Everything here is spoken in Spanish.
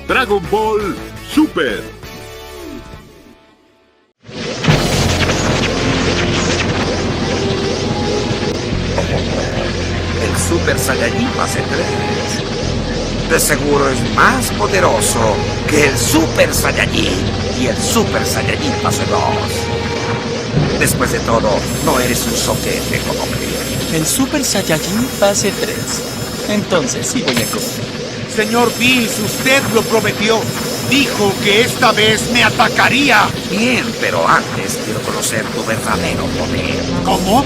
Dragon Ball Super. El Super Saiyajin fase 3. De seguro es más poderoso que el Super Saiyajin y el Super Saiyajin fase 2. Después de todo, no eres un soquete como creí. El Super Saiyajin fase 3. Entonces sí voy a comer. Señor Bills, usted lo prometió. Dijo que esta vez me atacaría. Bien, pero antes quiero conocer tu verdadero poder. ¿Cómo?